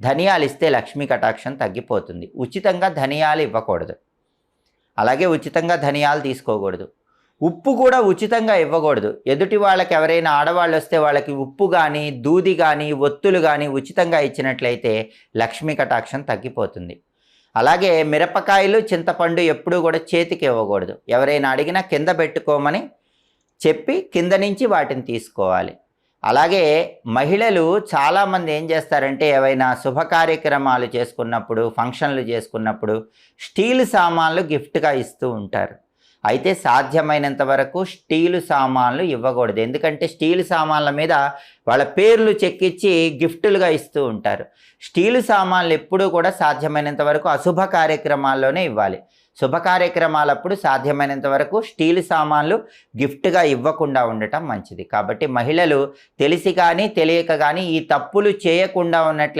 ధనియాలు ఇస్తే లక్ష్మీ కటాక్షం తగ్గిపోతుంది. ఉచితంగా ధనియాలు ఇవ్వకూడదు. అలాగే ఉచితంగా ధనియాలు తీసుకోకూడదు. ఉప్పు కూడా ఉచితంగా ఇవ్వకూడదు. ఎదుటి వాళ్ళకి ఎవరైనా ఆడవాళ్ళు వస్తే వాళ్ళకి ఉప్పు కానీ, దూది కానీ, ఒత్తులు కానీ ఉచితంగా ఇచ్చినట్లయితే లక్ష్మీ కటాక్షం తగ్గిపోతుంది. అలాగే మిరపకాయలు, చింతపండు ఎప్పుడూ కూడా చేతికి ఇవ్వకూడదు. ఎవరైనా అడిగినా కింద పెట్టుకోమని చెప్పి కింద నుంచి వాటిని తీసుకోవాలి. అలాగే మహిళలు చాలామంది ఏం చేస్తారంటే ఏవైనా శుభ కార్యక్రమాలు చేసుకున్నప్పుడు, ఫంక్షన్లు చేసుకున్నప్పుడు స్టీల్ సామాన్లు గిఫ్ట్గా ఇస్తూ ఉంటారు. అయితే సాధ్యమైనంత వరకు స్టీలు సామాన్లు ఇవ్వకూడదు. ఎందుకంటే స్టీలు సామాన్ల మీద వాళ్ళ పేర్లు చెక్కించి గిఫ్టులుగా ఇస్తూ ఉంటారు. స్టీలు సామాన్లు ఎప్పుడూ కూడా సాధ్యమైనంత వరకు అశుభ కార్యక్రమాల్లోనే ఇవ్వాలి. శుభ కార్యక్రమాలప్పుడు సాధ్యమైనంత వరకు స్టీలు సామాన్లు గిఫ్ట్గా ఇవ్వకుండా ఉండటం మంచిది. కాబట్టి మహిళలు తెలిసి కానీ తెలియక కానీ ఈ తప్పులు చేయకుండా ఉన్నట్లయితే